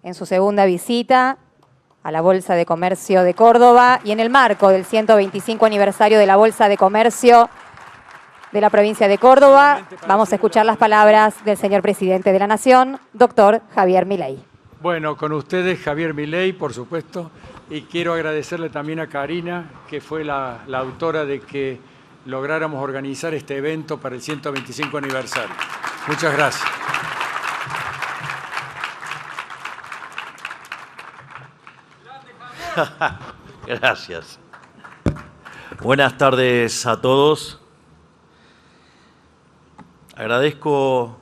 en su segunda visita a la Bolsa de Comercio de Córdoba y en el marco del 125 aniversario de la Bolsa de Comercio de la provincia de Córdoba. Vamos a escuchar las palabras del señor presidente de la Nación, doctor Javier Milei. Bueno, con ustedes Javier Milei, por supuesto, y quiero agradecerle también a Karina, que fue la autora de que lográramos organizar este evento para el 125 aniversario. Muchas gracias. Gracias. Buenas tardes a todos. Agradezco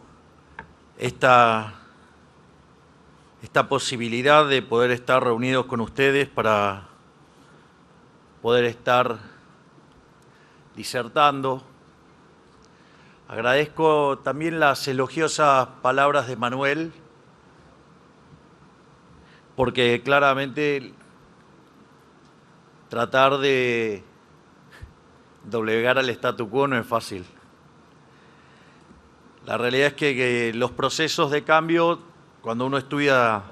esta posibilidad de poder estar reunidos con ustedes para poder estar disertando. Agradezco también las elogiosas palabras de Manuel, porque claramente tratar de doblegar al statu quo no es fácil. La realidad es que los procesos de cambio, cuando uno estudia,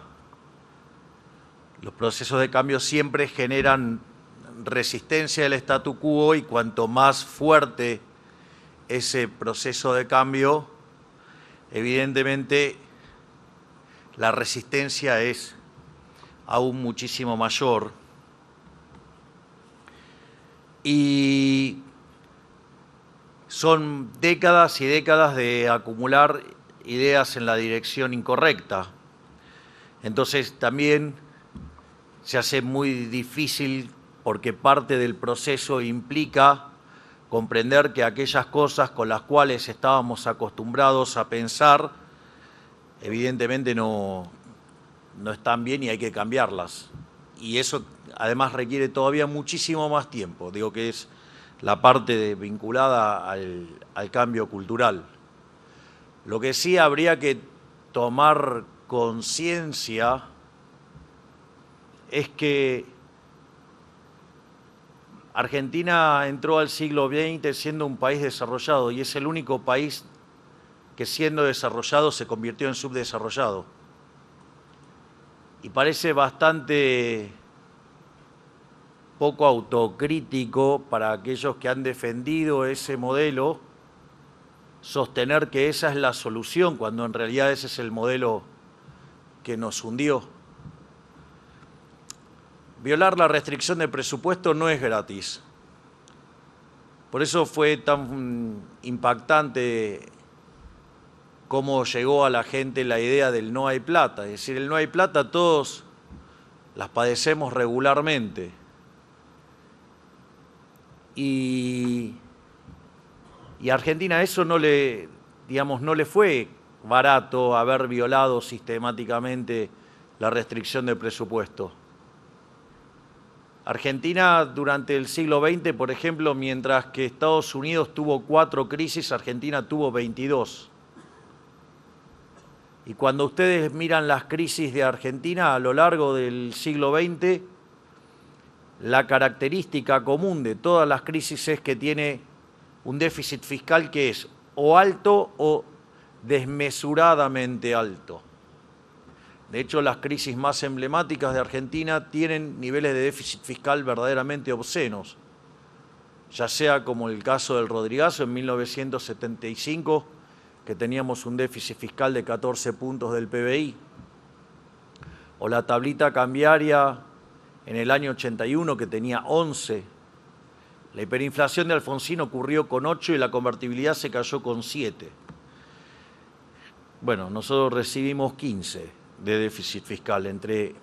los procesos de cambio siempre generan resistencia al statu quo, y cuanto más fuerte ese proceso de cambio, evidentemente la resistencia es aún muchísimo mayor. Y son décadas y décadas de acumular ideas en la dirección incorrecta. Entonces también se hace muy difícil, porque parte del proceso implica comprender que aquellas cosas con las cuales estábamos acostumbrados a pensar, evidentemente no están bien y hay que cambiarlas. Y eso además requiere todavía muchísimo más tiempo. Digo que es la parte vinculada al cambio cultural. Lo que sí habría que tomar conciencia es que Argentina entró al siglo XX siendo un país desarrollado, y es el único país que, siendo desarrollado, se convirtió en subdesarrollado. Y parece bastante poco autocrítico para aquellos que han defendido ese modelo sostener que esa es la solución, cuando en realidad ese es el modelo que nos hundió. Violar la restricción de presupuesto no es gratis. Por eso fue tan impactante cómo llegó a la gente la idea del no hay plata. Es decir, el no hay plata todos las padecemos regularmente. Y a Argentina eso no le fue barato, haber violado sistemáticamente la restricción de presupuesto. Argentina durante el siglo XX, por ejemplo, mientras que Estados Unidos tuvo 4 crisis, Argentina tuvo 22. Y cuando ustedes miran las crisis de Argentina a lo largo del siglo XX, la característica común de todas las crisis es que tiene un déficit fiscal que es o alto o desmesuradamente alto. De hecho, las crisis más emblemáticas de Argentina tienen niveles de déficit fiscal verdaderamente obscenos, ya sea como el caso del Rodrigazo en 1975, que teníamos un déficit fiscal de 14 puntos del PBI, o la tablita cambiaria en el año 81, que tenía 11. La hiperinflación de Alfonsín ocurrió con 8 y la convertibilidad se cayó con 7. Bueno, nosotros recibimos 15 de déficit fiscal entre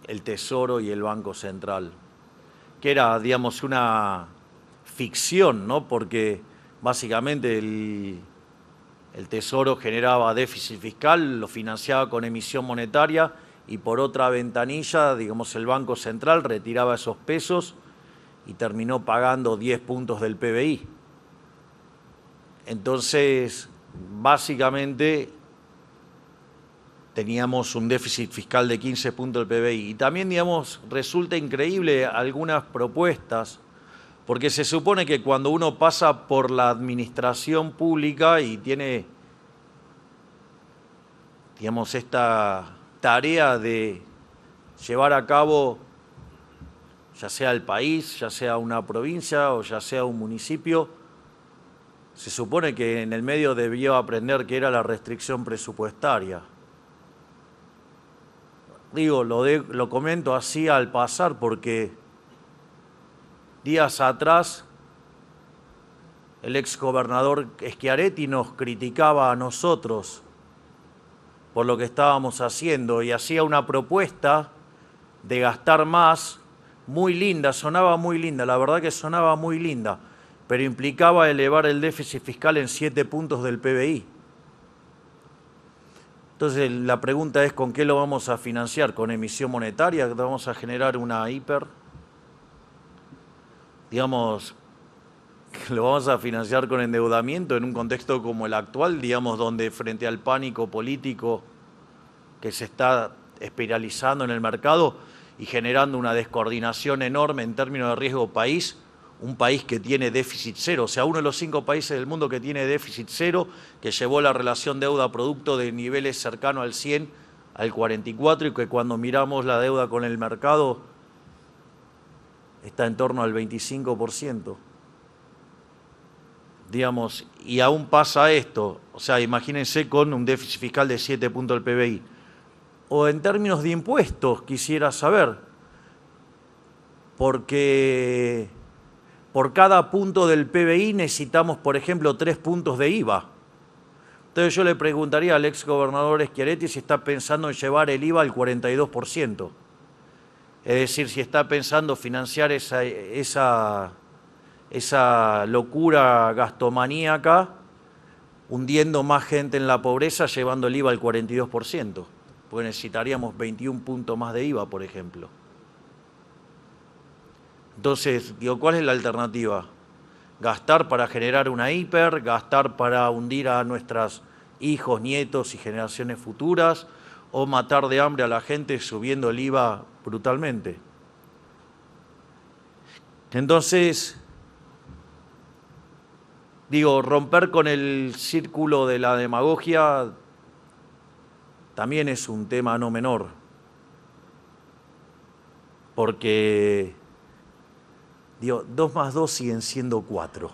el Tesoro y el Banco Central, que era, digamos, una ficción, ¿no? Porque básicamente el Tesoro generaba déficit fiscal, lo financiaba con emisión monetaria, y por otra ventanilla, digamos, el Banco Central retiraba esos pesos y terminó pagando 10 puntos del PBI. Entonces, básicamente, teníamos un déficit fiscal de 15 puntos del PBI. Y también, digamos, resulta increíble algunas propuestas, porque se supone que cuando uno pasa por la administración pública y tiene, digamos, esta tarea de llevar a cabo, ya sea el país, ya sea una provincia o ya sea un municipio, se supone que en el medio debió aprender qué era la restricción presupuestaria. Digo, lo comento así al pasar porque días atrás el exgobernador Schiaretti nos criticaba a nosotros por lo que estábamos haciendo y hacía una propuesta de gastar más, muy linda, sonaba muy linda, la verdad que sonaba muy linda, pero implicaba elevar el déficit fiscal en 7 puntos del PBI. Entonces la pregunta es, ¿con qué lo vamos a financiar? ¿Con emisión monetaria? ¿Vamos a generar una hiper? Digamos, ¿lo vamos a financiar con endeudamiento en un contexto como el actual, digamos, donde frente al pánico político que se está espiralizando en el mercado y generando una descoordinación enorme en términos de riesgo país, un país que tiene déficit cero, o sea, uno de los 5 países del mundo que tiene déficit cero, que llevó la relación deuda-producto de niveles cercanos al 100 al 44 y que cuando miramos la deuda con el mercado está en torno al 25%. Digamos, y aún pasa esto, o sea, imagínense con un déficit fiscal de 7 puntos del PBI. O en términos de impuestos, quisiera saber, porque por cada punto del PBI necesitamos, por ejemplo, 3 puntos de IVA. Entonces yo le preguntaría al exgobernador Schiaretti si está pensando en llevar el IVA al 42%. Es decir, si está pensando financiar esa locura gastomaníaca, hundiendo más gente en la pobreza, llevando el IVA al 42%. Porque necesitaríamos 21 puntos más de IVA, por ejemplo. Entonces, digo, ¿cuál es la alternativa? ¿Gastar para generar una hiper? ¿Gastar para hundir a nuestros hijos, nietos y generaciones futuras? ¿O matar de hambre a la gente subiendo el IVA brutalmente? Entonces, digo, romper con el círculo de la demagogia también es un tema no menor, porque, digo, 2 más 2 siguen siendo 4.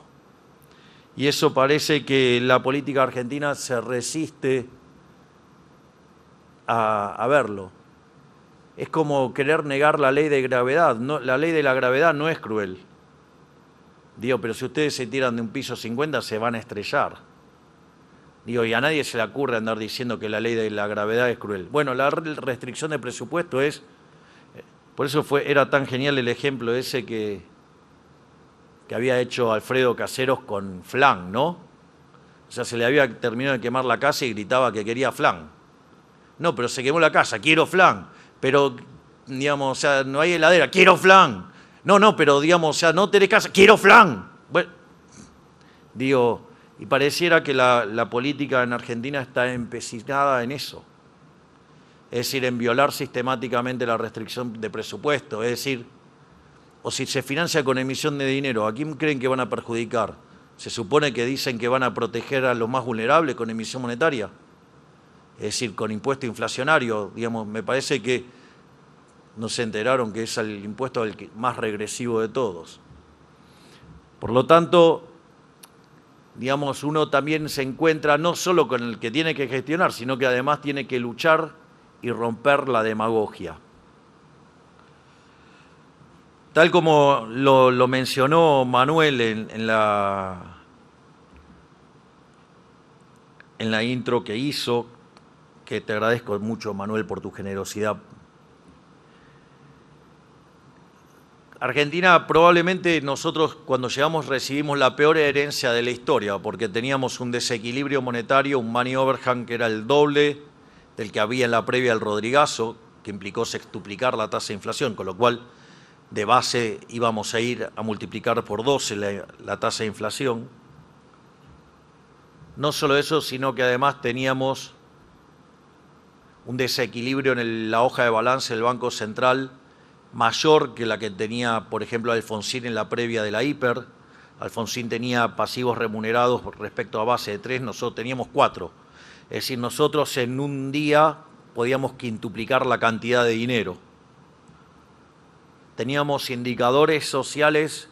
Y eso parece que la política argentina se resiste a verlo. Es como querer negar la ley de gravedad. No, la ley de la gravedad no es cruel. Digo, pero si ustedes se tiran de un piso 50 se van a estrellar. Digo, y a nadie se le ocurre andar diciendo que la ley de la gravedad es cruel. Bueno, la restricción de presupuesto es... Por eso era tan genial el ejemplo ese que había hecho Alfredo Caseros con flan, ¿no? O sea, se le había terminado de quemar la casa y gritaba que quería flan. No, pero se quemó la casa, quiero flan. Pero, digamos, o sea, no hay heladera, quiero flan. No, pero, digamos, o sea, no tenés casa, quiero flan. Bueno, digo, y pareciera que la política en Argentina está empecinada en eso. Es decir, en violar sistemáticamente la restricción de presupuesto. Es decir, o si se financia con emisión de dinero, ¿a quién creen que van a perjudicar? Se supone que dicen que van a proteger a los más vulnerables con emisión monetaria. Es decir, con impuesto inflacionario. Digamos, me parece que no se enteraron que es el impuesto más regresivo de todos. Por lo tanto, digamos, uno también se encuentra no solo con el que tiene que gestionar, sino que además tiene que luchar y romper la demagogia. Tal como lo mencionó Manuel en la intro que hizo, que te agradezco mucho, Manuel, por tu generosidad. Argentina, probablemente nosotros cuando llegamos recibimos la peor herencia de la historia, porque teníamos un desequilibrio monetario, un money overhang que era el doble del que había en la previa del Rodrigazo, que implicó sextuplicar la tasa de inflación, con lo cual de base íbamos a ir a multiplicar por 12 la tasa de inflación. No solo eso, sino que además teníamos un desequilibrio en la hoja de balance del Banco Central mayor que la que tenía, por ejemplo, Alfonsín en la previa de la hiper. Alfonsín tenía pasivos remunerados respecto a base de 3, nosotros teníamos 4. Es decir, nosotros en un día podíamos quintuplicar la cantidad de dinero. Teníamos indicadores sociales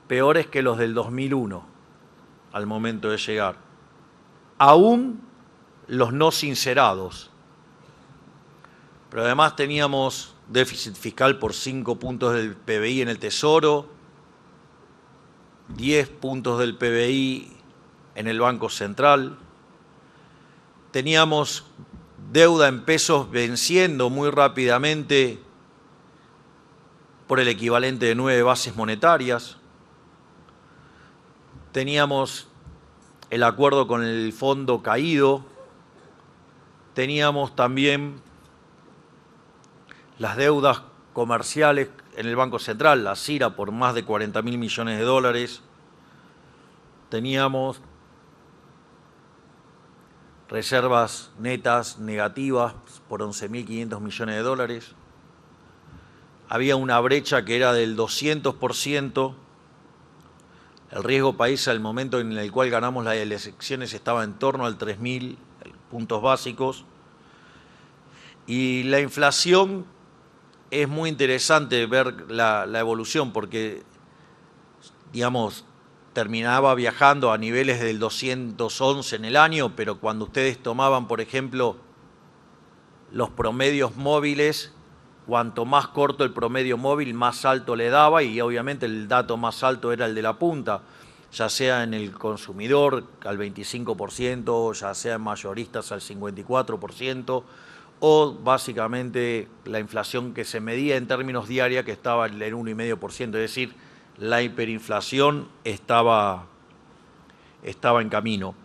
peores que los del 2001 al momento de llegar. Aún los no sincerados. Pero además teníamos déficit fiscal por 5 puntos del PBI en el Tesoro, 10 puntos del PBI en el Banco Central. Teníamos deuda en pesos venciendo muy rápidamente por el equivalente de 9 bases monetarias. Teníamos el acuerdo con el fondo caído. Teníamos también las deudas comerciales en el Banco Central, la CIRA por más de 40.000 millones de dólares. Teníamos reservas netas negativas por 11.500 millones de dólares. Había una brecha que era del 200%. El riesgo país al momento en el cual ganamos las elecciones estaba en torno al 3.000 puntos básicos. Y la inflación, es muy interesante ver la evolución porque, digamos, terminaba viajando a niveles del 211 en el año, pero cuando ustedes tomaban, por ejemplo, los promedios móviles, cuanto más corto el promedio móvil, más alto le daba y obviamente el dato más alto era el de la punta, ya sea en el consumidor al 25%, ya sea en mayoristas al 54%, o básicamente la inflación que se medía en términos diarios que estaba en el 1,5%, es decir, la hiperinflación estaba en camino.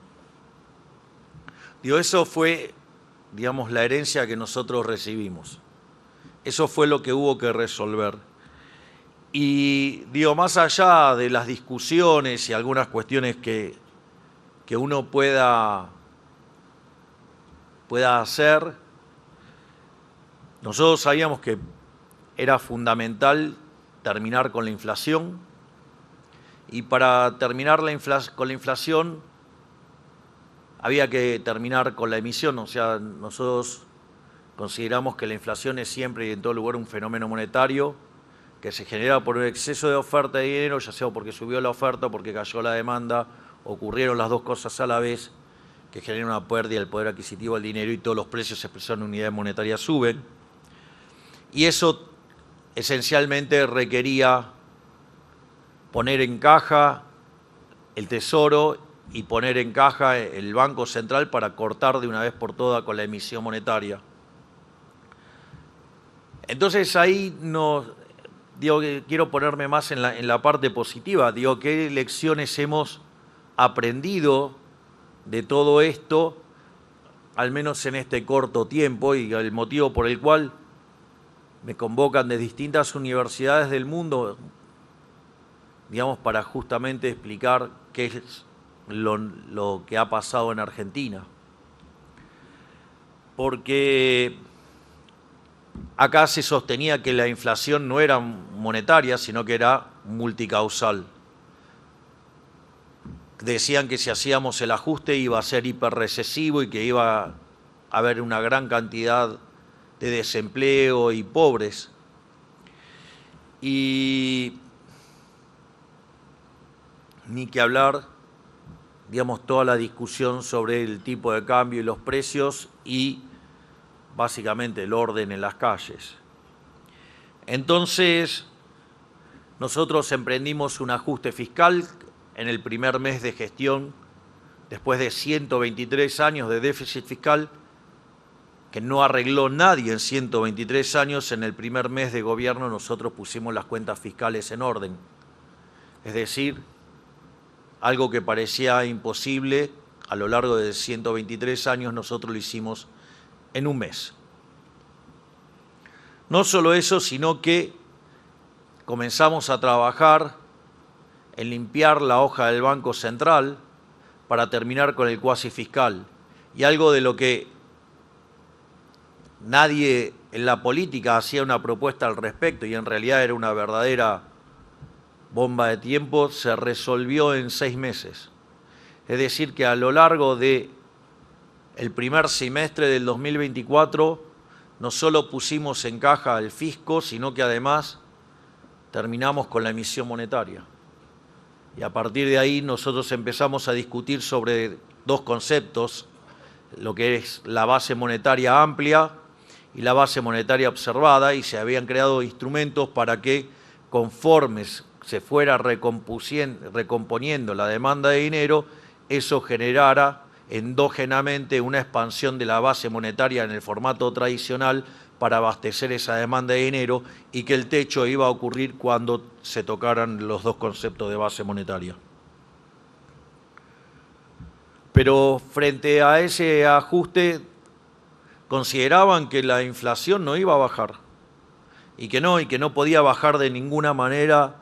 Digo, eso fue, digamos, la herencia que nosotros recibimos. Eso fue lo que hubo que resolver. Y digo, más allá de las discusiones y algunas cuestiones que uno pueda hacer, nosotros sabíamos que era fundamental terminar con la inflación y para terminar con la inflación había que terminar con la emisión. O sea, nosotros consideramos que la inflación es siempre y en todo lugar un fenómeno monetario que se genera por un exceso de oferta de dinero, ya sea porque subió la oferta, porque cayó la demanda, ocurrieron las dos cosas a la vez, que generan una pérdida del poder adquisitivo del dinero y todos los precios expresados en unidades monetarias suben. Y eso esencialmente requería poner en caja el Tesoro y poner en caja el Banco Central para cortar de una vez por todas con la emisión monetaria. Entonces ahí digo que quiero ponerme más en la parte positiva. Digo, ¿qué lecciones hemos aprendido de todo esto, al menos en este corto tiempo? Y el motivo por el cual me convocan de distintas universidades del mundo, digamos, para justamente explicar qué es lo que ha pasado en Argentina. Porque acá se sostenía que la inflación no era monetaria, sino que era multicausal. Decían que si hacíamos el ajuste iba a ser hiperrecesivo y que iba a haber una gran cantidad de desempleo y pobres. Y ni que hablar, digamos, toda la discusión sobre el tipo de cambio y los precios y básicamente el orden en las calles. Entonces, nosotros emprendimos un ajuste fiscal en el primer mes de gestión, después de 123 años de déficit fiscal, que no arregló nadie en 123 años. En el primer mes de gobierno nosotros pusimos las cuentas fiscales en orden. Es decir, algo que parecía imposible, a lo largo de 123 años nosotros lo hicimos en un mes. No solo eso, sino que comenzamos a trabajar en limpiar la hoja del Banco Central para terminar con el cuasi fiscal. Y algo de lo que nadie en la política hacía una propuesta al respecto y en realidad era una verdadera bomba de tiempo, se resolvió en 6 meses. Es decir, que a lo largo de el primer semestre del 2024 no solo pusimos en caja al fisco, sino que además terminamos con la emisión monetaria. Y a partir de ahí nosotros empezamos a discutir sobre dos conceptos, lo que es la base monetaria amplia y la base monetaria observada, y se habían creado instrumentos para que, conforme se fuera recomponiendo la demanda de dinero, eso generara endógenamente una expansión de la base monetaria en el formato tradicional para abastecer esa demanda de dinero, y que el techo iba a ocurrir cuando se tocaran los dos conceptos de base monetaria. Pero frente a ese ajuste consideraban que la inflación no iba a bajar y que no podía bajar de ninguna manera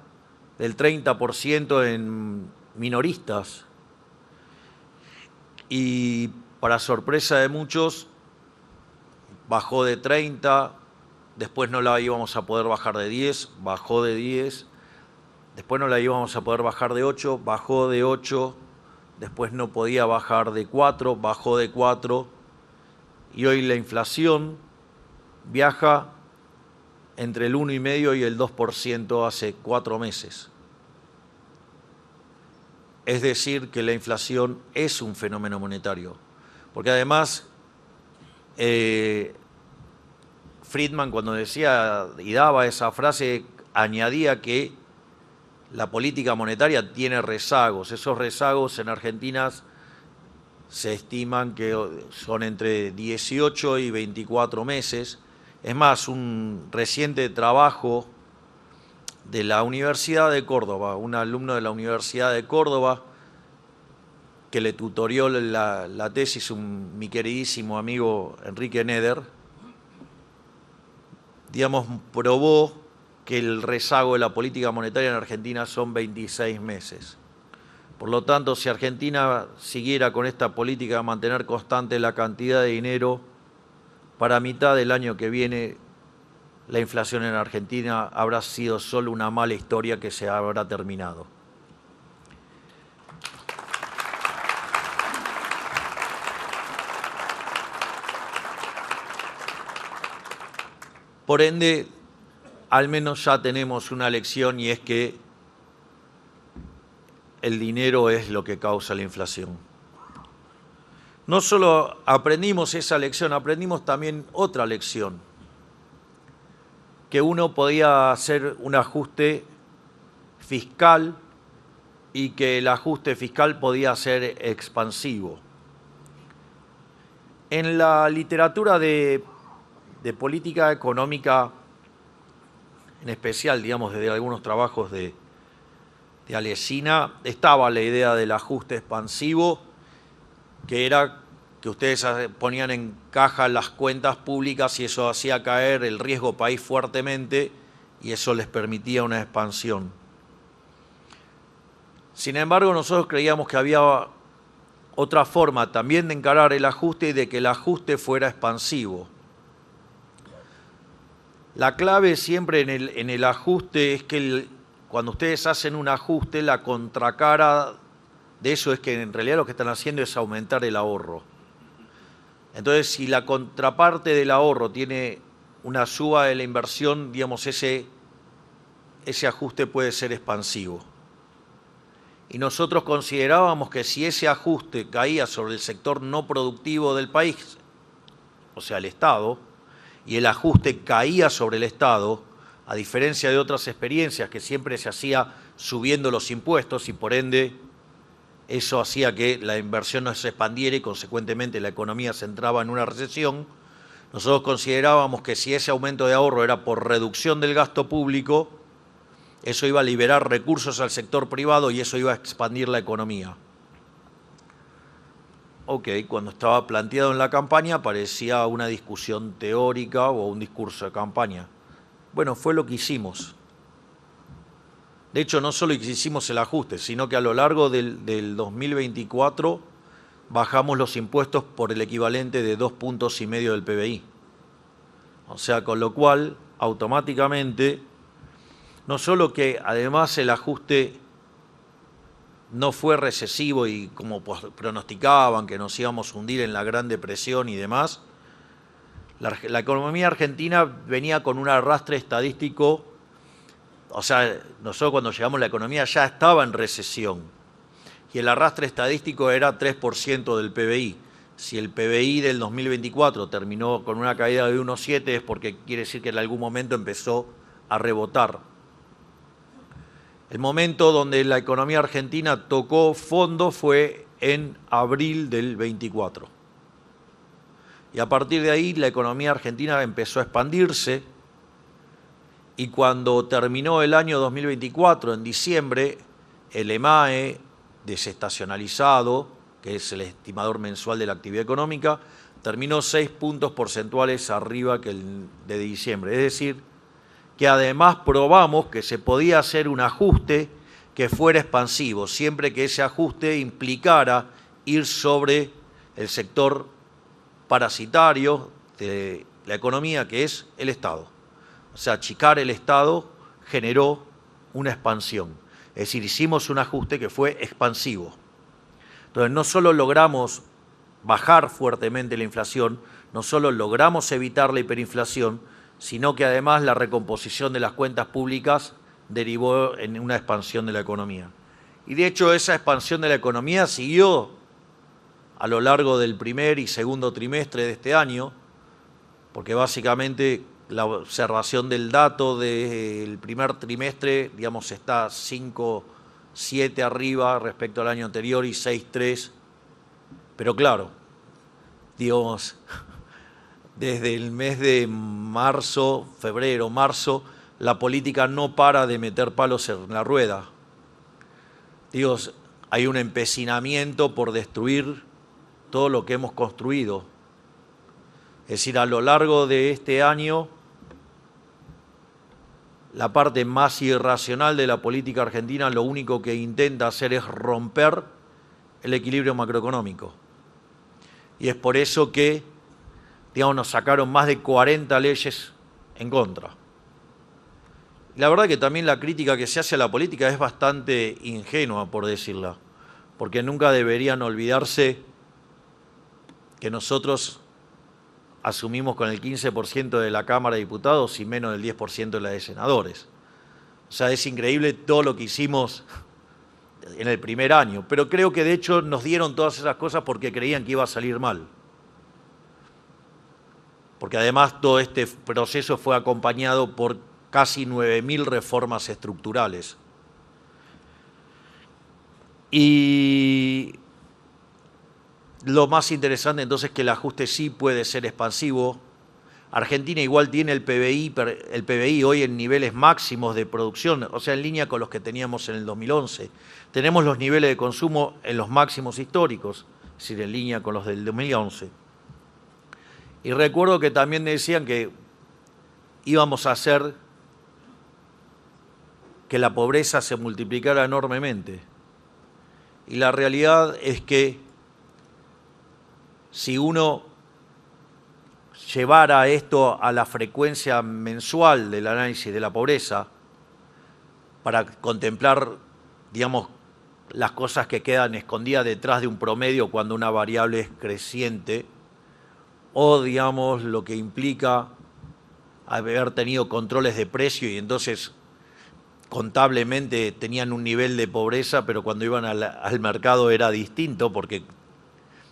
del 30% en minoristas. Y para sorpresa de muchos, bajó de 30, después no la íbamos a poder bajar de 10, bajó de 10, después no la íbamos a poder bajar de 8, bajó de 8, después no podía bajar de 4, bajó de 4, y hoy la inflación viaja entre el 1,5% y el 2% hace 4 meses. Es decir, que la inflación es un fenómeno monetario, porque además Friedman, cuando decía y daba esa frase, añadía que la política monetaria tiene rezagos. Esos rezagos en Argentina se estiman que son entre 18 y 24 meses. Es más, un reciente trabajo de la Universidad de Córdoba, un alumno de la Universidad de Córdoba que le tutorió la tesis mi queridísimo amigo Enrique Neder, digamos, probó que el rezago de la política monetaria en Argentina son 26 meses. Por lo tanto, si Argentina siguiera con esta política de mantener constante la cantidad de dinero, para mitad del año que viene, la inflación en Argentina habrá sido solo una mala historia que se habrá terminado. Por ende, al menos ya tenemos una lección, y es que el dinero es lo que causa la inflación. No solo aprendimos esa lección, aprendimos también otra lección, que uno podía hacer un ajuste fiscal y que el ajuste fiscal podía ser expansivo. En la literatura de política económica, en especial, digamos, desde algunos trabajos de Alesina, estaba la idea del ajuste expansivo, que era que ustedes ponían en caja las cuentas públicas y eso hacía caer el riesgo país fuertemente y eso les permitía una expansión. Sin embargo, nosotros creíamos que había otra forma también de encarar el ajuste y de que el ajuste fuera expansivo. La clave siempre en el ajuste es que cuando ustedes hacen un ajuste, la contracara de eso es que en realidad lo que están haciendo es aumentar el ahorro. Entonces, si la contraparte del ahorro tiene una suba de la inversión, digamos, ese ajuste puede ser expansivo. Y nosotros considerábamos que si ese ajuste caía sobre el sector no productivo del país, o sea, el Estado, y el ajuste caía sobre el Estado, a diferencia de otras experiencias que siempre se hacía subiendo los impuestos y por ende eso hacía que la inversión no se expandiera y consecuentemente la economía se entraba en una recesión, nosotros considerábamos que si ese aumento de ahorro era por reducción del gasto público, eso iba a liberar recursos al sector privado y eso iba a expandir la economía. Ok, cuando estaba planteado en la campaña parecía una discusión teórica o un discurso de campaña. Bueno, fue lo que hicimos. De hecho, no solo hicimos el ajuste, sino que a lo largo del 2024 bajamos los impuestos por el equivalente de 2,5 puntos del PBI. O sea, con lo cual, automáticamente, no solo que además el ajuste no fue recesivo y como pronosticaban que nos íbamos a hundir en la Gran Depresión y demás, la economía argentina venía con un arrastre estadístico. O sea, nosotros cuando llegamos la economía ya estaba en recesión y el arrastre estadístico era 3% del PBI. Si el PBI del 2024 terminó con una caída de 1,7 es porque quiere decir que en algún momento empezó a rebotar. El momento donde la economía argentina tocó fondo fue en abril del 24. Y a partir de ahí la economía argentina empezó a expandirse y cuando terminó el año 2024, en diciembre, el EMAE desestacionalizado, que es el estimador mensual de la actividad económica, terminó 6 puntos porcentuales arriba que el de diciembre. Es decir, que además probamos que se podía hacer un ajuste que fuera expansivo, siempre que ese ajuste implicara ir sobre el sector parasitario de la economía, que es el Estado. O sea, achicar el Estado generó una expansión. Es decir, hicimos un ajuste que fue expansivo. Entonces, no solo logramos bajar fuertemente la inflación, no solo logramos evitar la hiperinflación, sino que además la recomposición de las cuentas públicas derivó en una expansión de la economía. Y de hecho, esa expansión de la economía siguió a lo largo del primer y segundo trimestre de este año, porque básicamente la observación del dato del primer trimestre, digamos, está 5,7 arriba respecto al año anterior y 6,3. Pero claro, digamos, desde el mes de marzo, febrero, marzo, la política no para de meter palos en la rueda. Digo, hay un empecinamiento por destruir todo lo que hemos construido. Es decir, a lo largo de este año, la parte más irracional de la política argentina lo único que intenta hacer es romper el equilibrio macroeconómico. Y es por eso que, digamos, nos sacaron más de 40 leyes en contra. La verdad que también la crítica que se hace a la política es bastante ingenua, por decirla, porque nunca deberían olvidarse que nosotros asumimos con el 15% de la Cámara de Diputados y menos del 10% de la de senadores. O sea, es increíble todo lo que hicimos en el primer año, pero creo que de hecho nos dieron todas esas cosas porque creían que iba a salir mal. Porque además todo este proceso fue acompañado por casi 9.000 reformas estructurales. Y lo más interesante entonces es que el ajuste sí puede ser expansivo. Argentina igual tiene el PBI hoy en niveles máximos de producción, o sea, en línea con los que teníamos en el 2011. Tenemos los niveles de consumo en los máximos históricos, es decir, en línea con los del 2011. Y recuerdo que también decían que íbamos a hacer que la pobreza se multiplicara enormemente. Y la realidad es que si uno llevara esto a la frecuencia mensual del análisis de la pobreza, para contemplar, digamos, las cosas que quedan escondidas detrás de un promedio cuando una variable es creciente, o, digamos, lo que implica haber tenido controles de precio y entonces contablemente tenían un nivel de pobreza, pero cuando iban al mercado era distinto porque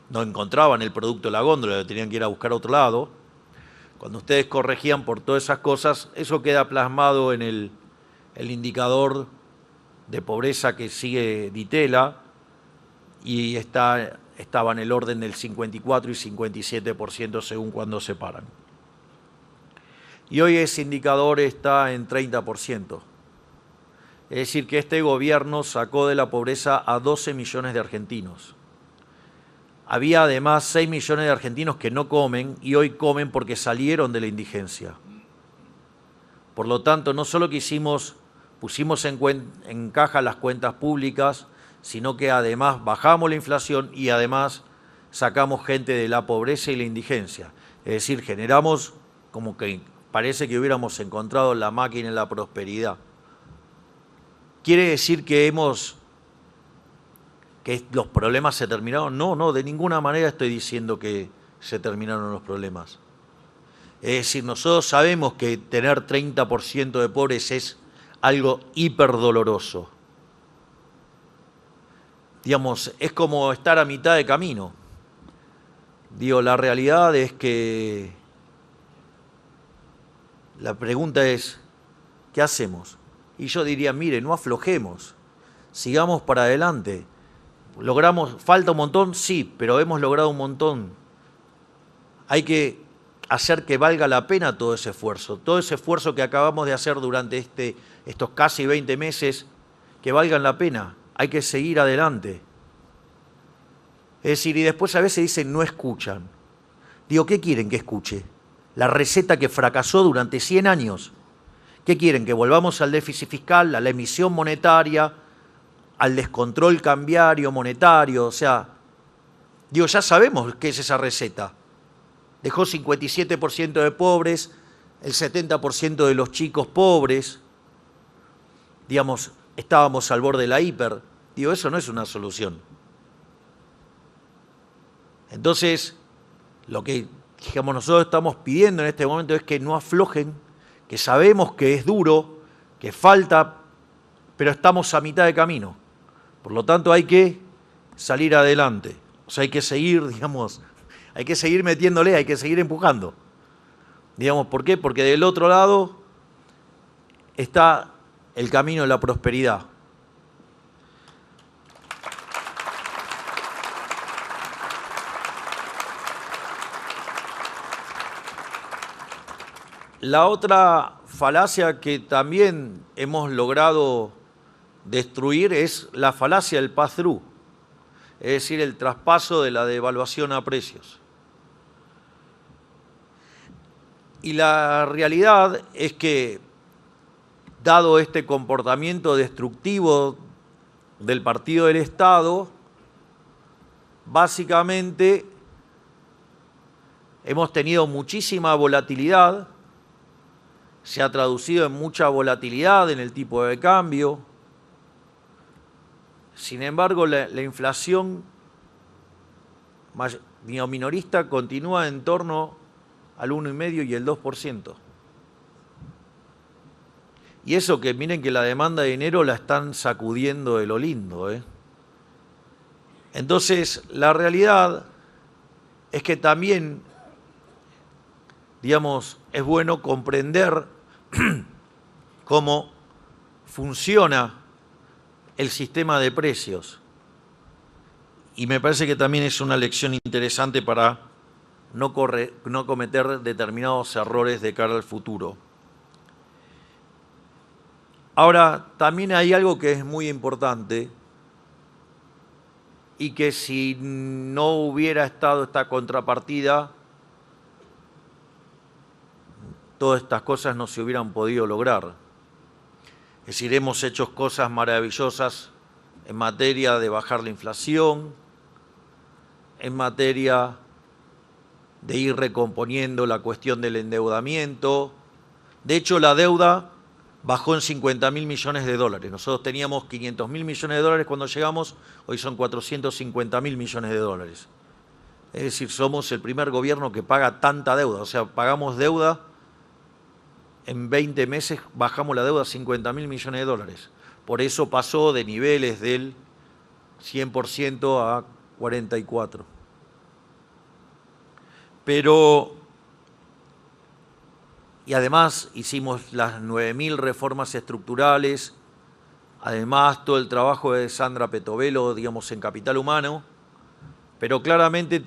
no encontraban el producto en la góndola, lo tenían que ir a buscar a otro lado. Cuando ustedes corregían por todas esas cosas, eso queda plasmado en el indicador de pobreza que sigue Di Tella y estaba en el orden del 54 y 57% según cuando se paran. Y hoy ese indicador está en 30%. Es decir, que este gobierno sacó de la pobreza a 12 millones de argentinos. Había además 6 millones de argentinos que no comen y hoy comen porque salieron de la indigencia. Por lo tanto, no solo que pusimos en caja las cuentas públicas, sino que además bajamos la inflación y además sacamos gente de la pobreza y la indigencia. Es decir, generamos como que parece que hubiéramos encontrado la máquina de la prosperidad. Quiere decir que hemos que los problemas se terminaron. No, de ninguna manera estoy diciendo que se terminaron los problemas. Es decir, nosotros sabemos que tener 30% de pobres es algo hiperdoloroso. Digamos, es como estar a mitad de camino. Digo, la realidad es que la pregunta es, ¿qué hacemos? Y yo diría, mire, no aflojemos, sigamos para adelante. ¿Logramos? ¿Falta un montón? Sí, pero hemos logrado un montón. Hay que hacer que valga la pena todo ese esfuerzo que acabamos de hacer durante estos casi 20 meses, que valgan la pena. Hay que seguir adelante. Es decir, y después a veces dicen, no escuchan. Digo, ¿qué quieren que escuche? La receta que fracasó durante 100 años. ¿Qué quieren? ¿Que volvamos al déficit fiscal, a la emisión monetaria, al descontrol cambiario monetario? O sea, digo, ya sabemos qué es esa receta. Dejó 57% de pobres, el 70% de los chicos pobres. Digamos, estábamos al borde de la hiper. Digo, eso no es una solución. Entonces, lo que digamos, nosotros estamos pidiendo en este momento es que no aflojen, que sabemos que es duro, que falta, pero estamos a mitad de camino. Por lo tanto, hay que salir adelante. O sea, hay que seguir, digamos, hay que seguir metiéndole, hay que seguir empujando. Digamos, ¿por qué? Porque del otro lado está el camino de la prosperidad. La otra falacia que también hemos logrado destruir es la falacia del pass-through, es decir, el traspaso de la devaluación a precios. Y la realidad es que, dado este comportamiento destructivo del Partido del Estado, básicamente hemos tenido muchísima volatilidad, se ha traducido en mucha volatilidad en el tipo de cambio. Sin embargo, la inflación minorista continúa en torno al 1,5% y el 2%. Y eso que miren que la demanda de dinero la están sacudiendo de lo lindo, ¿eh? Entonces, la realidad es que también, digamos, es bueno comprender cómo funciona el sistema de precios. Y me parece que también es una lección interesante para no cometer determinados errores de cara al futuro. Ahora, también hay algo que es muy importante y que si no hubiera estado esta contrapartida, todas estas cosas no se hubieran podido lograr. Es decir, hemos hecho cosas maravillosas en materia de bajar la inflación, en materia de ir recomponiendo la cuestión del endeudamiento. De hecho, la deuda bajó en 50.000 millones de dólares. Nosotros teníamos 500.000 millones de dólares cuando llegamos, hoy son 450.000 millones de dólares. Es decir, somos el primer gobierno que paga tanta deuda, o sea, pagamos deuda. En 20 meses bajamos la deuda a 50.000 millones de dólares. Por eso pasó de niveles del 100% a 44%. Y además hicimos las 9.000 reformas estructurales, además todo el trabajo de Sandra Petovelo, digamos, en Capital Humano, pero claramente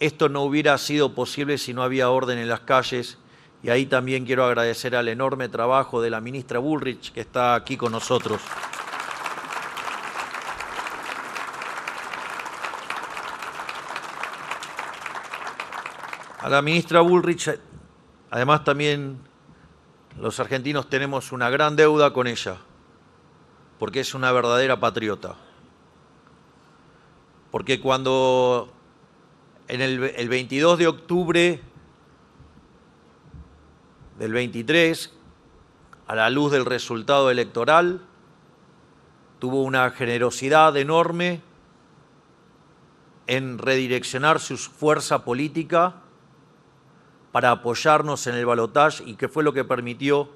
esto no hubiera sido posible si no había orden en las calles. Y ahí también quiero agradecer al enorme trabajo de la ministra Bullrich, que está aquí con nosotros. A la ministra Bullrich, además también los argentinos tenemos una gran deuda con ella, porque es una verdadera patriota. Porque cuando en el 22 de octubre del 23, a la luz del resultado electoral, tuvo una generosidad enorme en redireccionar su fuerza política para apoyarnos en el balotaje y que fue lo que permitió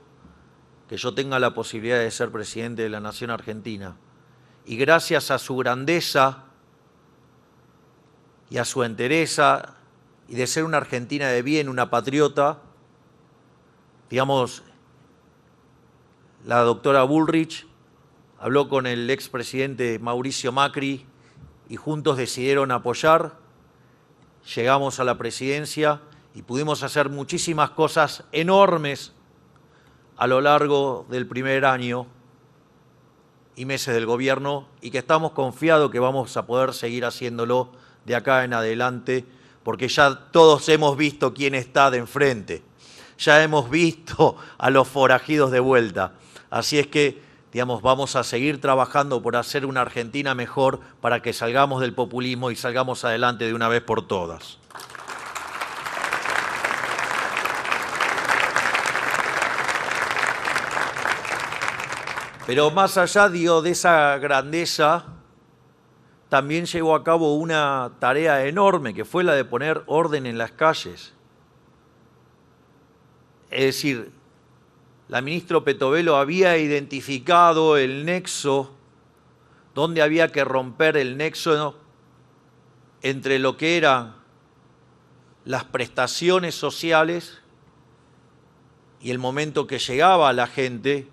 que yo tenga la posibilidad de ser presidente de la Nación Argentina. Y gracias a su grandeza y a su entereza y de ser una argentina de bien, una patriota, digamos, la doctora Bullrich habló con el expresidente Mauricio Macri y juntos decidieron apoyar, llegamos a la presidencia y pudimos hacer muchísimas cosas enormes a lo largo del primer año y meses del gobierno y que estamos confiados que vamos a poder seguir haciéndolo de acá en adelante, porque ya todos hemos visto quién está de enfrente, ya hemos visto a los forajidos de vuelta. Así es que, digamos, vamos a seguir trabajando por hacer una Argentina mejor para que salgamos del populismo y salgamos adelante de una vez por todas. Pero más allá, digo, de esa grandeza, también llevó a cabo una tarea enorme, que fue la de poner orden en las calles. Es decir, la ministra Petovelo había identificado el nexo, donde había que romper el nexo entre lo que eran las prestaciones sociales y el momento que llegaba a la gente,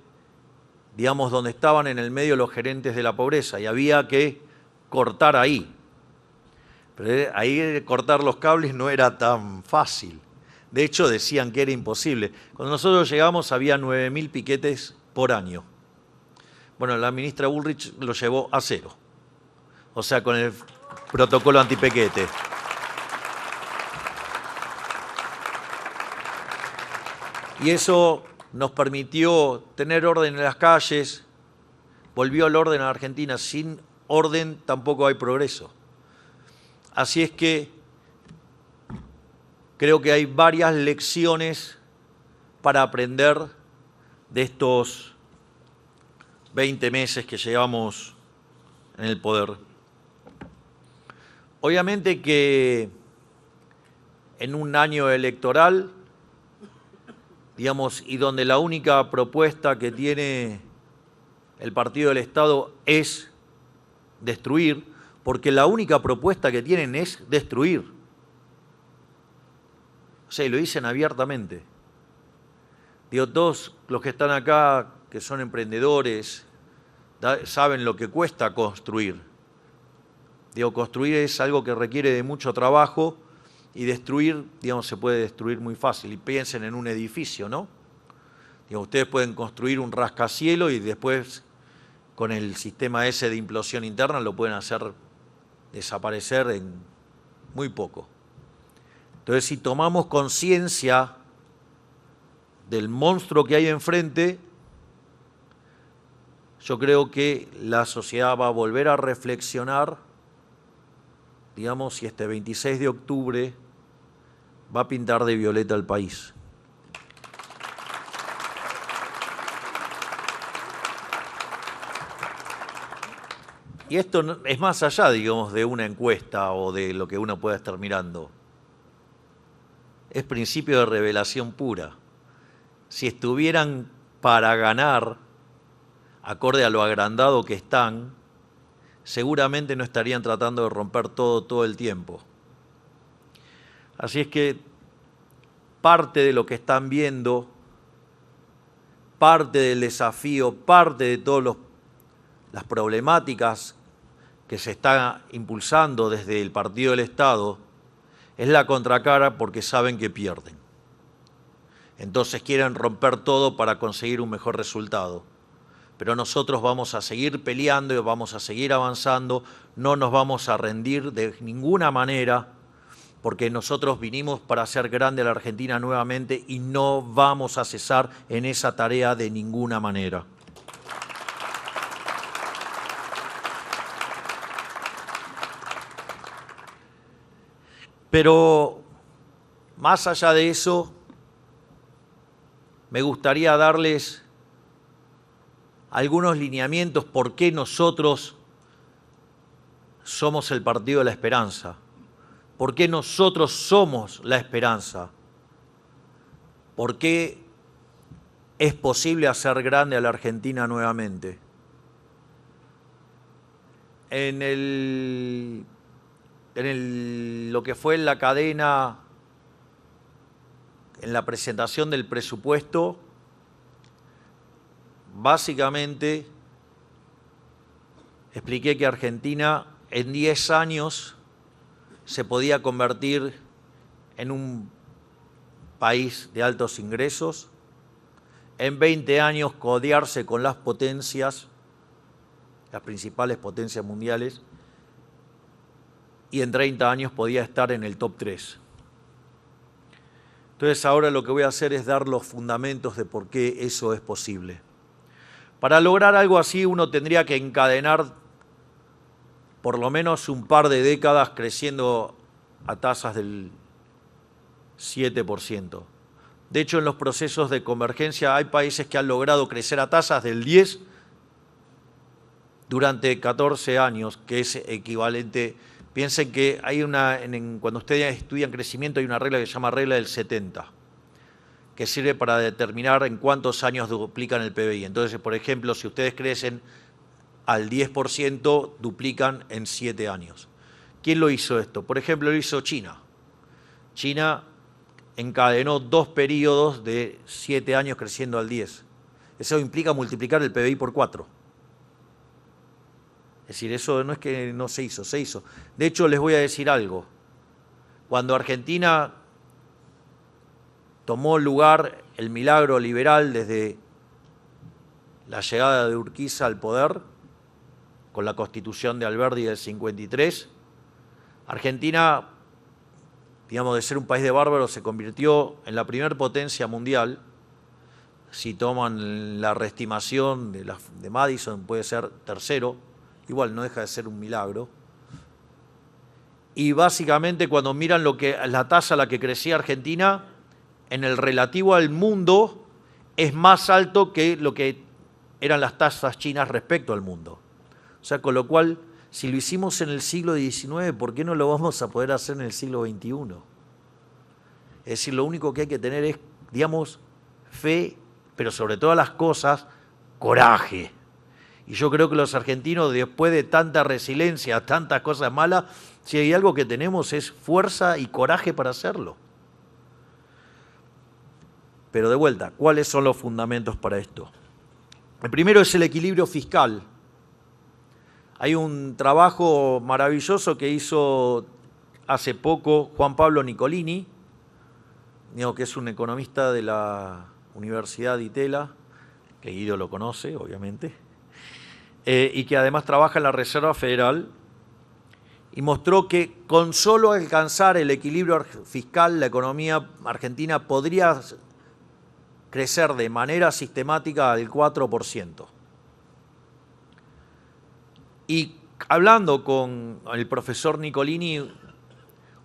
digamos, donde estaban en el medio los gerentes de la pobreza, y había que cortar ahí. Pero ahí cortar los cables no era tan fácil. De hecho, decían que era imposible. Cuando nosotros llegamos había 9.000 piquetes por año. Bueno, la ministra Bullrich lo llevó a 0. O sea, con el protocolo antipiquete. Y eso nos permitió tener orden en las calles, volvió el orden a la Argentina. Sin orden tampoco hay progreso. Así es que creo que hay varias lecciones para aprender de estos 20 meses que llevamos en el poder. Obviamente que en un año electoral, digamos, y donde la única propuesta que tiene el Partido del Estado es destruir, porque la única propuesta que tienen es destruir. O sea, y lo dicen abiertamente. Digo, todos los que están acá, que son emprendedores, saben lo que cuesta construir. Digo, construir es algo que requiere de mucho trabajo y destruir, digamos, se puede destruir muy fácil. Y piensen en un edificio, ¿no? Digo, ustedes pueden construir un rascacielos y después, con el sistema ese de implosión interna, lo pueden hacer desaparecer en muy poco. Entonces, si tomamos conciencia del monstruo que hay enfrente, yo creo que la sociedad va a volver a reflexionar, digamos, si este 26 de octubre va a pintar de violeta el país. Y esto es más allá, digamos, de una encuesta o de lo que uno pueda estar mirando. Es principio de revelación pura. Si estuvieran para ganar, acorde a lo agrandado que están, seguramente no estarían tratando de romper todo el tiempo. Así es que parte de lo que están viendo, parte del desafío, parte de todas las problemáticas que se están impulsando desde el Partido del Estado, es la contracara porque saben que pierden. Entonces quieren romper todo para conseguir un mejor resultado. Pero nosotros vamos a seguir peleando y vamos a seguir avanzando, no nos vamos a rendir de ninguna manera, porque nosotros vinimos para hacer grande a la Argentina nuevamente y no vamos a cesar en esa tarea de ninguna manera. Pero más allá de eso, me gustaría darles algunos lineamientos por qué nosotros somos el Partido de la Esperanza, por qué nosotros somos la esperanza, por qué es posible hacer grande a la Argentina nuevamente. Lo que fue la cadena, en la presentación del presupuesto, básicamente expliqué que Argentina en 10 años se podía convertir en un país de altos ingresos, en 20 años codearse con las potencias, las principales potencias mundiales, y en 30 años podía estar en el top 3. Entonces ahora lo que voy a hacer es dar los fundamentos de por qué eso es posible. Para lograr algo así uno tendría que encadenar por lo menos un par de décadas creciendo a tasas del 7%. De hecho, en los procesos de convergencia hay países que han logrado crecer a tasas del 10% durante 14 años, que es equivalente. Piensen que hay cuando ustedes estudian crecimiento hay una regla que se llama regla del 70, que sirve para determinar en cuántos años duplican el PBI. Entonces, por ejemplo, si ustedes crecen al 10%, duplican en 7 años. ¿Quién lo hizo esto? Por ejemplo, lo hizo China. China encadenó 2 periodos de 7 años creciendo al 10. Eso implica multiplicar el PBI por 4. Es decir, eso no es que no se hizo, se hizo. De hecho, les voy a decir algo. Cuando Argentina tomó lugar el milagro liberal desde la llegada de Urquiza al poder, con la Constitución de Alberdi del 53, Argentina, digamos, de ser un país de bárbaros, se convirtió en la primer potencia mundial. Si toman la reestimación de Madison, puede ser tercero. Igual no deja de ser un milagro. Y básicamente cuando miran la tasa a la que crecía Argentina, en el relativo al mundo, es más alto que lo que eran las tasas chinas respecto al mundo. O sea, con lo cual, si lo hicimos en el siglo XIX, ¿por qué no lo vamos a poder hacer en el siglo XXI? Es decir, lo único que hay que tener es, digamos, fe, pero sobre todas las cosas, coraje. Y yo creo que los argentinos, después de tanta resiliencia, tantas cosas malas, si hay algo que tenemos es fuerza y coraje para hacerlo. Pero de vuelta, ¿cuáles son los fundamentos para esto? El primero es el equilibrio fiscal. Hay un trabajo maravilloso que hizo hace poco Juan Pablo Nicolini, que es un economista de la Universidad de Itela, que Guido lo conoce, obviamente, y que además trabaja en la Reserva Federal, y mostró que con solo alcanzar el equilibrio fiscal, la economía argentina podría crecer de manera sistemática al 4%. Y hablando con el profesor Nicolini,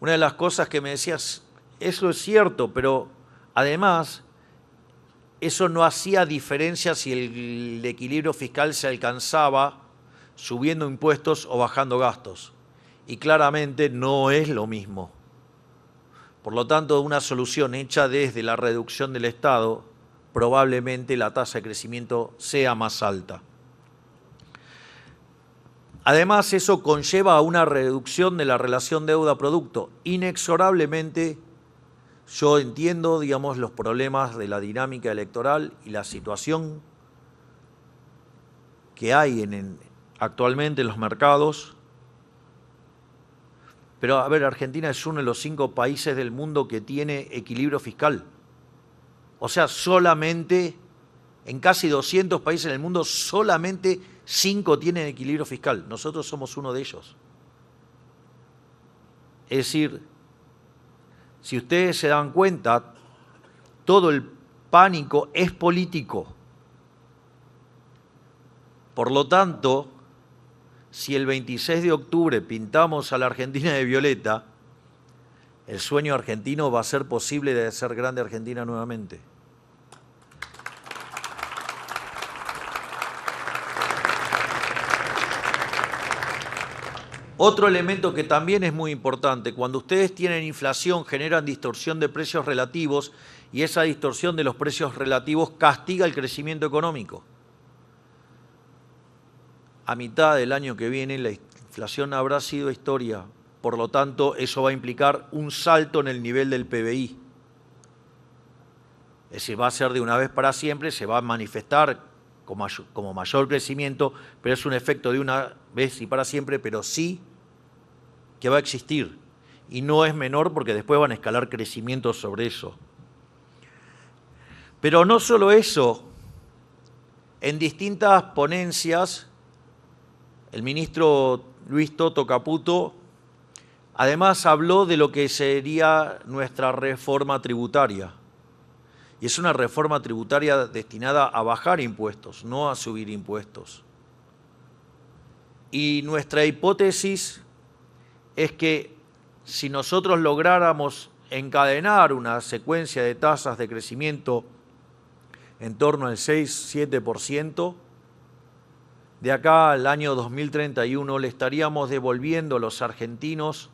una de las cosas que me decías, eso es cierto, pero además eso no hacía diferencia si el equilibrio fiscal se alcanzaba subiendo impuestos o bajando gastos. Y claramente no es lo mismo. Por lo tanto, una solución hecha desde la reducción del Estado, probablemente la tasa de crecimiento sea más alta. Además, eso conlleva a una reducción de la relación deuda-producto. Inexorablemente, yo entiendo, digamos, los problemas de la dinámica electoral y la situación que hay actualmente en los mercados. Pero, a ver, Argentina es uno de los 5 países del mundo que tiene equilibrio fiscal. O sea, solamente en casi 200 países en el mundo, solamente 5 tienen equilibrio fiscal. Nosotros somos uno de ellos. Es decir, si ustedes se dan cuenta, todo el pánico es político. Por lo tanto, si el 26 de octubre pintamos a la Argentina de violeta, el sueño argentino va a ser posible de ser grande Argentina nuevamente. Otro elemento que también es muy importante, cuando ustedes tienen inflación generan distorsión de precios relativos y esa distorsión de los precios relativos castiga el crecimiento económico. A mitad del año que viene la inflación habrá sido historia, por lo tanto eso va a implicar un salto en el nivel del PBI. Es decir, va a ser de una vez para siempre, se va a manifestar como mayor crecimiento, pero es un efecto de una vez y para siempre, pero sí que va a existir. Y no es menor porque después van a escalar crecimientos sobre eso. Pero no solo eso, en distintas ponencias, el ministro Luis Toto Caputo además habló de lo que sería nuestra reforma tributaria. Y es una reforma tributaria destinada a bajar impuestos, no a subir impuestos. Y nuestra hipótesis es que si nosotros lográramos encadenar una secuencia de tasas de crecimiento en torno al 6-7%, de acá al año 2031 le estaríamos devolviendo a los argentinos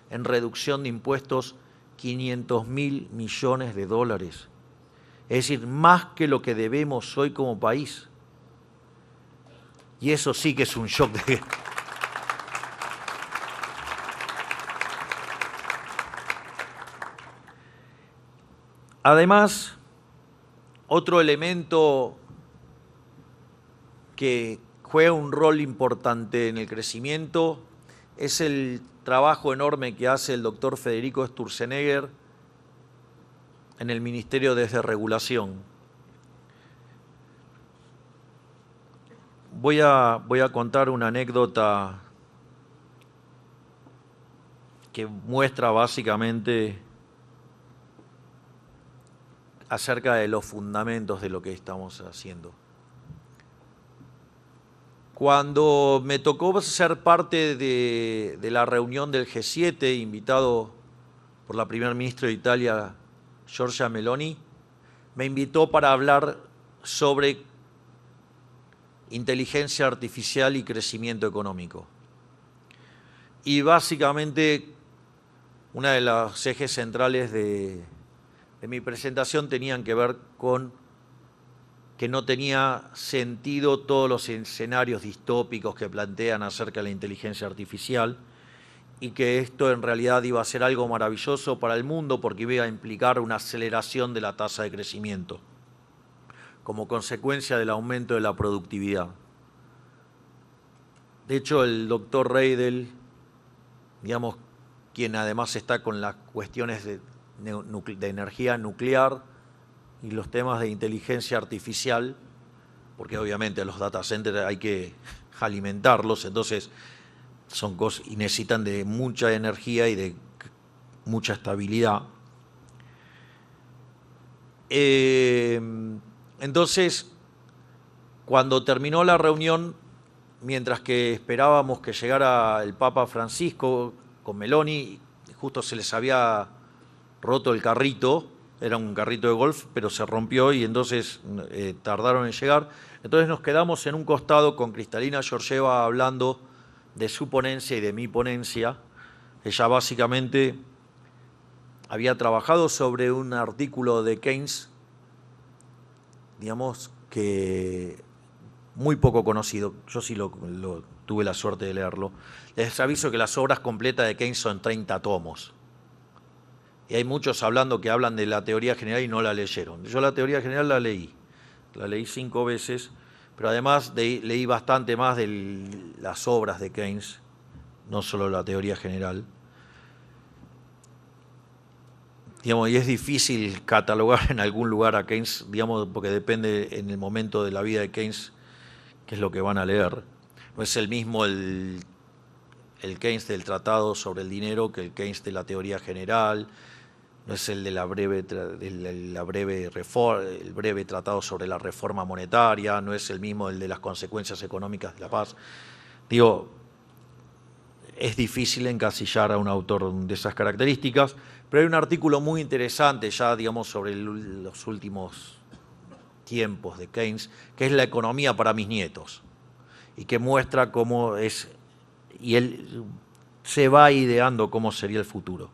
en reducción de impuestos 500.000 millones de dólares. Es decir, más que lo que debemos hoy como país. Y eso sí que es un shock de... Además, otro elemento que juega un rol importante en el crecimiento es el trabajo enorme que hace el doctor Federico Sturzenegger en el Ministerio de Desregulación. Voy a contar una anécdota que muestra básicamente acerca de los fundamentos de lo que estamos haciendo. Cuando me tocó ser parte de la reunión del G7, invitado por la primera ministra de Italia, Giorgia Meloni, me invitó para hablar sobre inteligencia artificial y crecimiento económico. Y básicamente, una de los ejes centrales de mi presentación tenían que ver con que no tenía sentido todos los escenarios distópicos que plantean acerca de la inteligencia artificial y que esto en realidad iba a ser algo maravilloso para el mundo porque iba a implicar una aceleración de la tasa de crecimiento como consecuencia del aumento de la productividad. De hecho, el doctor Reidel, digamos, quien además está con las cuestiones de energía nuclear y los temas de inteligencia artificial, porque obviamente los data centers hay que alimentarlos, entonces son cosas y necesitan de mucha energía y de mucha estabilidad. Entonces, cuando terminó la reunión, mientras que esperábamos que llegara el Papa Francisco con Meloni, justo se les había roto el carrito, era un carrito de golf, pero se rompió y entonces tardaron en llegar. Entonces nos quedamos en un costado con Kristalina Georgieva hablando de su ponencia y de mi ponencia. Ella básicamente había trabajado sobre un artículo de Keynes, digamos que muy poco conocido. Yo sí tuve la suerte de leerlo. Les aviso que las obras completas de Keynes son 30 tomos. Y hay muchos hablando que hablan de la teoría general y no la leyeron. Yo la teoría general la leí 5 veces, pero además leí bastante más de las obras de Keynes, no solo la teoría general. Digamos, y es difícil catalogar en algún lugar a Keynes, digamos, porque depende en el momento de la vida de Keynes qué es lo que van a leer. No es el mismo el Keynes del Tratado sobre el Dinero que el Keynes de la teoría general. No es el de el breve tratado sobre la reforma monetaria, no es el mismo el de las consecuencias económicas de la paz. Digo, es difícil encasillar a un autor de esas características, pero hay un artículo muy interesante ya, digamos, sobre los últimos tiempos de Keynes, que es La economía para mis nietos, y que muestra cómo es, y él se va ideando cómo sería el futuro.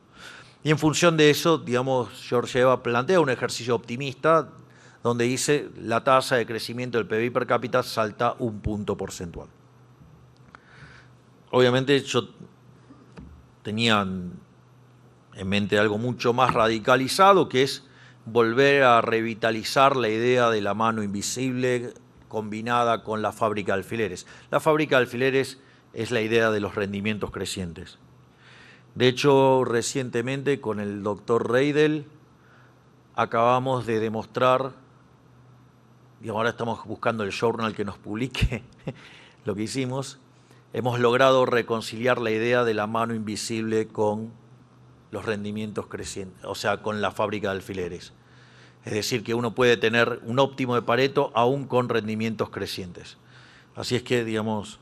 Y en función de eso, digamos, Georgieva plantea un ejercicio optimista donde dice la tasa de crecimiento del PBI per cápita salta 1 punto porcentual. Obviamente yo tenía en mente algo mucho más radicalizado, que es volver a revitalizar la idea de la mano invisible combinada con la fábrica de alfileres. La fábrica de alfileres es la idea de los rendimientos crecientes. De hecho, recientemente con el doctor Reidel acabamos de demostrar, y ahora estamos buscando el journal que nos publique lo que hicimos, hemos logrado reconciliar la idea de la mano invisible con los rendimientos crecientes, o sea, con la fábrica de alfileres. Es decir, que uno puede tener un óptimo de Pareto aún con rendimientos crecientes. Así es que, digamos,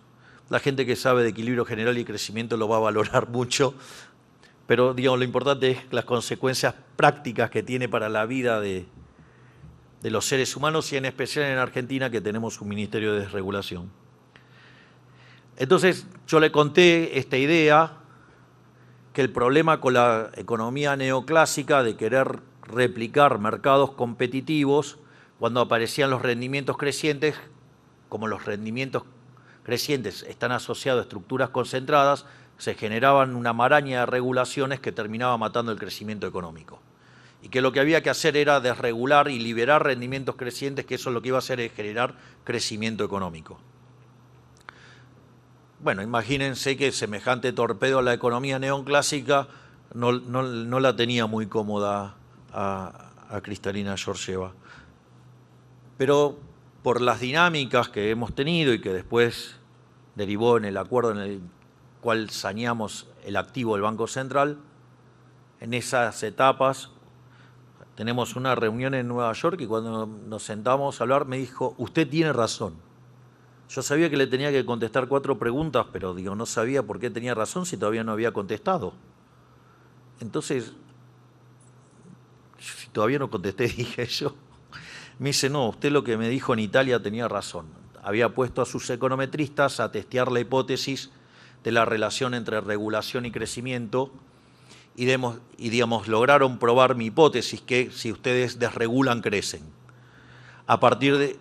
la gente que sabe de equilibrio general y crecimiento lo va a valorar mucho, pero, digamos, lo importante es las consecuencias prácticas que tiene para la vida de los seres humanos y en especial en Argentina, que tenemos un ministerio de desregulación. Entonces, yo le conté esta idea, que el problema con la economía neoclásica de querer replicar mercados competitivos, cuando aparecían los rendimientos crecientes, como los rendimientos crecientes están asociados a estructuras concentradas, se generaban una maraña de regulaciones que terminaba matando el crecimiento económico. Y que lo que había que hacer era desregular y liberar rendimientos crecientes, que eso lo que iba a hacer es generar crecimiento económico. Bueno, imagínense que semejante torpedo a la economía neoclásica no la tenía muy cómoda a Kristalina Georgieva. Pero por las dinámicas que hemos tenido y que después derivó en el acuerdo en el cual saneamos el activo del Banco Central, en esas etapas tenemos una reunión en Nueva York y cuando nos sentamos a hablar me dijo, usted tiene razón. Yo sabía que le tenía que contestar 4 preguntas, pero digo, no sabía por qué tenía razón si todavía no había contestado. Entonces, si todavía no contesté, dije yo. Me dice, no, usted lo que me dijo en Italia tenía razón. Había puesto a sus econometristas a testear la hipótesis de la relación entre regulación y crecimiento y digamos, lograron probar mi hipótesis que si ustedes desregulan, crecen. A partir de...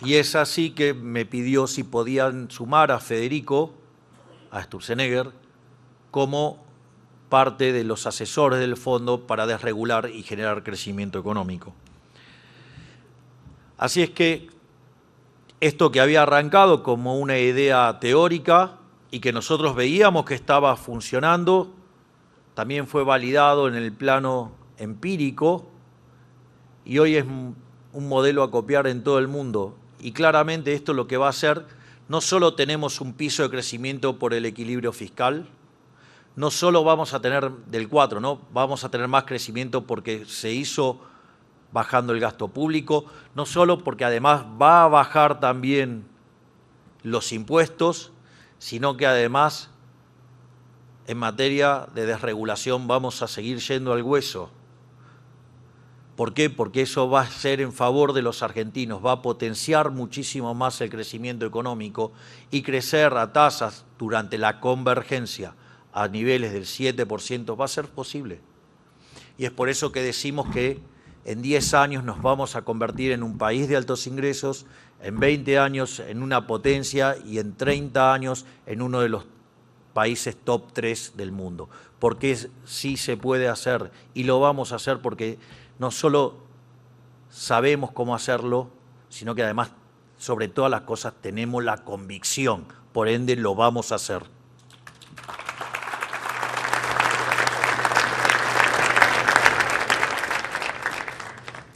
Y es así que me pidió si podían sumar a Federico, a Sturzenegger, como parte de los asesores del fondo para desregular y generar crecimiento económico. Así es que esto que había arrancado como una idea teórica y que nosotros veíamos que estaba funcionando, también fue validado en el plano empírico y hoy es un modelo a copiar en todo el mundo. Y claramente esto lo que va a hacer, no solo tenemos un piso de crecimiento por el equilibrio fiscal, no solo vamos a tener del 4, ¿no? Vamos a tener más crecimiento porque se hizo bajando el gasto público, no solo porque además va a bajar también los impuestos, sino que además en materia de desregulación vamos a seguir yendo al hueso. ¿Por qué? Porque eso va a ser en favor de los argentinos, va a potenciar muchísimo más el crecimiento económico y crecer a tasas durante la convergencia a niveles del 7% va a ser posible. Y es por eso que decimos que en 10 años nos vamos a convertir en un país de altos ingresos, en 20 años en una potencia y en 30 años en uno de los países top 3 del mundo. Porque sí se puede hacer y lo vamos a hacer porque no solo sabemos cómo hacerlo, sino que además, sobre todas las cosas, tenemos la convicción, por ende lo vamos a hacer.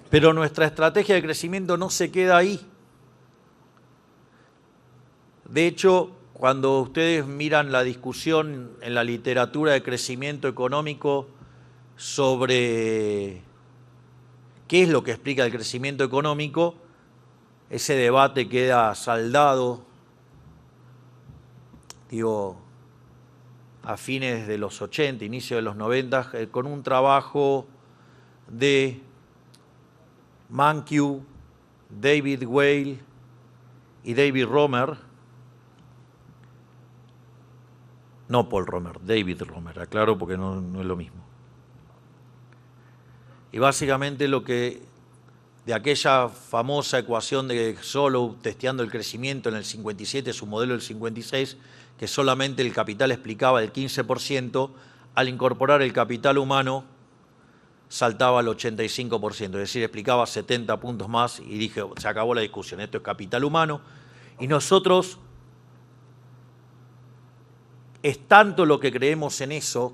Pero nuestra estrategia de crecimiento no se queda ahí. De hecho, cuando ustedes miran la discusión en la literatura de crecimiento económico sobre qué es lo que explica el crecimiento económico, ese debate queda saldado, digo, a fines de los 80, inicio de los 90, con un trabajo de Mankiw, David Weil y David Romer, no Paul Romer, David Romer, aclaro porque no es lo mismo. Y básicamente de aquella famosa ecuación de Solow testeando el crecimiento en el 57, su modelo del 56, que solamente el capital explicaba el 15%, al incorporar el capital humano saltaba al 85%, es decir, explicaba 70 puntos más y dije, se acabó la discusión, esto es capital humano. Y nosotros, es tanto lo que creemos en eso.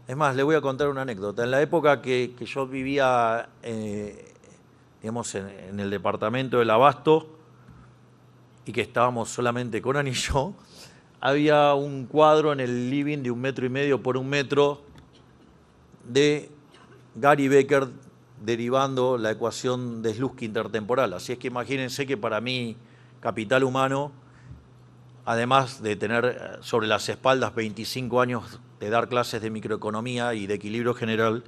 Es más, le voy a contar una anécdota. En la época que yo vivía, digamos, en el departamento del Abasto y que estábamos solamente con Ani y yo, había un cuadro en el living de 1,5 metros por 1 metro de Gary Becker derivando la ecuación de Slutsky intertemporal. Así es que imagínense que para mí, capital humano, además de tener sobre las espaldas 25 años de dar clases de microeconomía y de equilibrio general,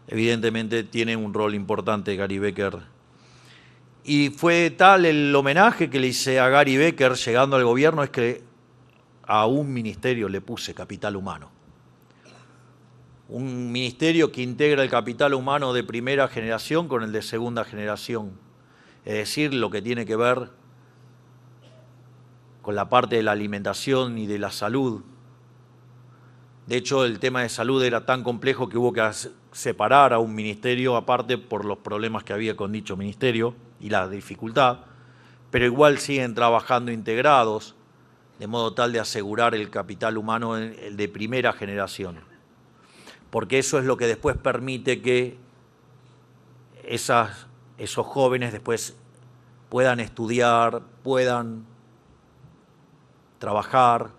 evidentemente tiene un rol importante Gary Becker. Y fue tal el homenaje que le hice a Gary Becker llegando al gobierno, es que a un ministerio le puse capital humano. Un ministerio que integra el capital humano de primera generación con el de segunda generación. Es decir, lo que tiene que ver con la parte de la alimentación y de la salud. De hecho, el tema de salud era tan complejo que hubo que separar a un ministerio aparte por los problemas que había con dicho ministerio y la dificultad, pero igual siguen trabajando integrados, de modo tal de asegurar el capital humano el de primera generación. Porque eso es lo que después permite que esos jóvenes después puedan estudiar, puedan trabajar,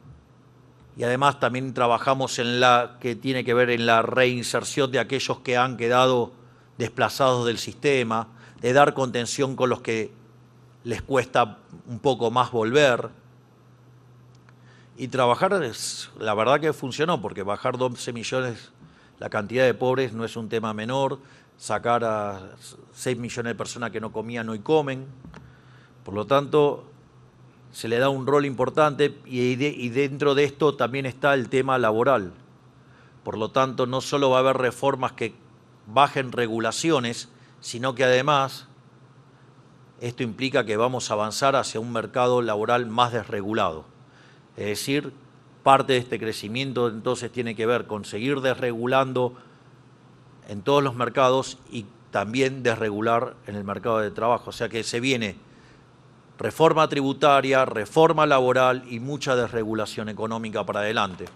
y además también trabajamos en la que tiene que ver en la reinserción de aquellos que han quedado desplazados del sistema, de dar contención con los que les cuesta un poco más volver. Y trabajar, la verdad que funcionó, porque bajar 12 millones la cantidad de pobres no es un tema menor, sacar a 6 millones de personas que no comían hoy comen, por lo tanto se le da un rol importante y dentro de esto también está el tema laboral. Por lo tanto, no solo va a haber reformas que bajen regulaciones, sino que además esto implica que vamos a avanzar hacia un mercado laboral más desregulado. Es decir, parte de este crecimiento entonces tiene que ver con seguir desregulando en todos los mercados y también desregular en el mercado de trabajo. O sea que se viene reforma tributaria, reforma laboral y mucha desregulación económica para adelante.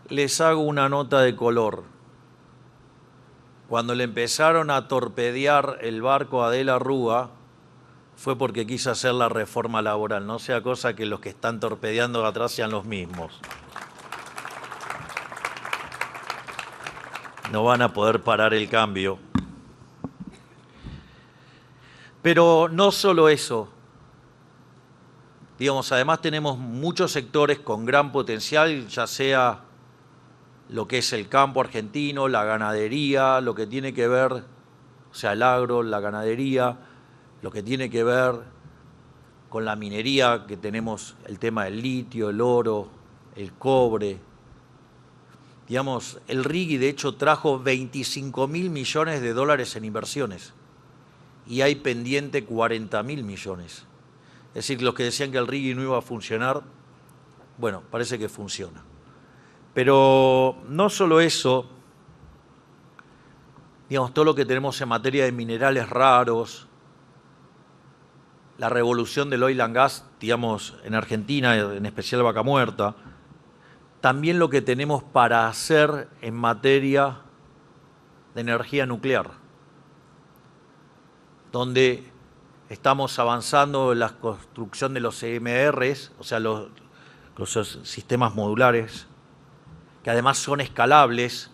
Les hago una nota de color. Cuando le empezaron a torpedear el barco a De la Rúa, fue porque quiso hacer la reforma laboral. No sea cosa que los que están torpedeando atrás sean los mismos. No van a poder parar el cambio. Pero no solo eso. Digamos, además tenemos muchos sectores con gran potencial, ya sea lo que es el campo argentino, la ganadería, lo que tiene que ver, o sea, el agro, la ganadería, lo que tiene que ver con la minería, que tenemos el tema del litio, el oro, el cobre. Digamos, el RIGI de hecho trajo 25.000 millones de dólares en inversiones y hay pendiente 40.000 millones. Es decir, los que decían que el RIGI no iba a funcionar, bueno, parece que funciona. Pero no solo eso, digamos, todo lo que tenemos en materia de minerales raros, la revolución del oil and gas, digamos, en Argentina, en especial Vaca Muerta, también lo que tenemos para hacer en materia de energía nuclear, donde estamos avanzando en la construcción de los CMRs, o sea, los sistemas modulares, que además son escalables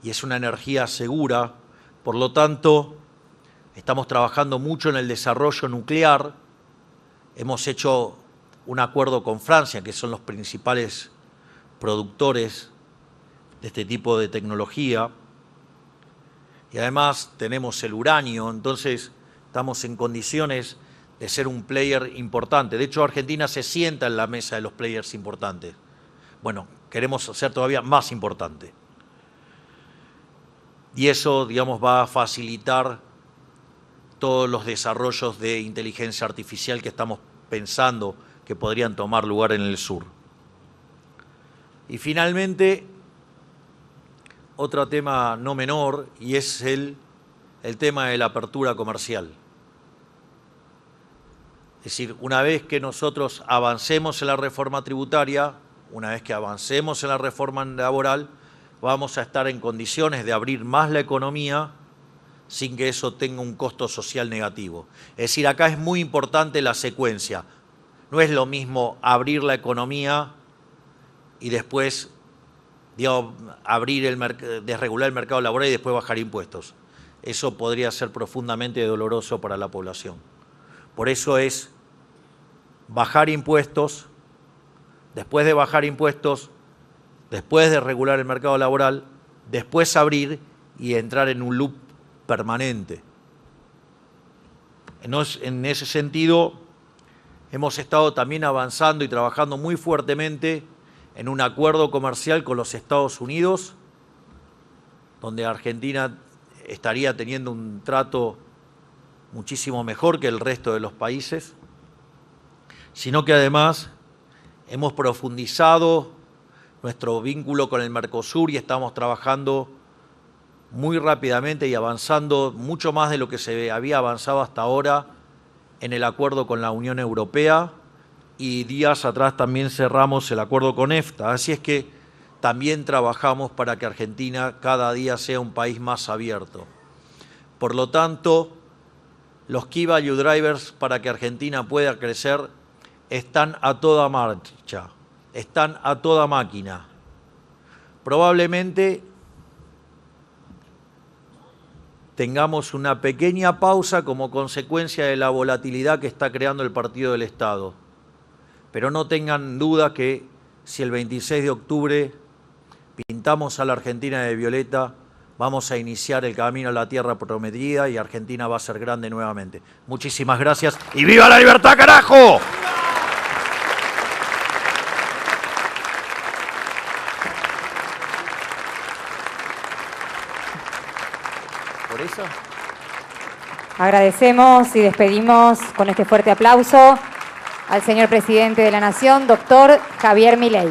y es una energía segura. Por lo tanto, estamos trabajando mucho en el desarrollo nuclear. Hemos hecho un acuerdo con Francia, que son los principales productores de este tipo de tecnología. Y además tenemos el uranio, entonces estamos en condiciones de ser un player importante. De hecho, Argentina se sienta en la mesa de los players importantes. Bueno, queremos ser todavía más importante. Y eso, digamos, va a facilitar todos los desarrollos de inteligencia artificial que estamos pensando que podrían tomar lugar en el sur. Y finalmente, otro tema no menor, y es el tema de la apertura comercial. Es decir, una vez que nosotros avancemos en la reforma tributaria, una vez que avancemos en la reforma laboral, vamos a estar en condiciones de abrir más la economía sin que eso tenga un costo social negativo. Es decir, acá es muy importante la secuencia. No es lo mismo abrir la economía y después, digamos, desregular el mercado laboral y después bajar impuestos. Eso podría ser profundamente doloroso para la población. Por eso es bajar impuestos, después de bajar impuestos, después de regular el mercado laboral, después abrir y entrar en un loop permanente. En ese sentido, hemos estado también avanzando y trabajando muy fuertemente en un acuerdo comercial con los Estados Unidos, donde Argentina estaría teniendo un trato muchísimo mejor que el resto de los países, sino que además hemos profundizado nuestro vínculo con el Mercosur y estamos trabajando muy rápidamente y avanzando mucho más de lo que se había avanzado hasta ahora en el acuerdo con la Unión Europea, y días atrás también cerramos el acuerdo con EFTA. Así es que también trabajamos para que Argentina cada día sea un país más abierto. Por lo tanto, los Key Value Drivers para que Argentina pueda crecer están a toda marcha, están a toda máquina. Probablemente tengamos una pequeña pausa como consecuencia de la volatilidad que está creando el Partido del Estado. Pero no tengan duda que si el 26 de octubre pintamos a la Argentina de violeta, vamos a iniciar el camino a la tierra prometida y Argentina va a ser grande nuevamente. Muchísimas gracias y ¡viva la libertad, carajo! ¿Por eso? Agradecemos y despedimos con este fuerte aplauso al señor presidente de la Nación, doctor Javier Milei.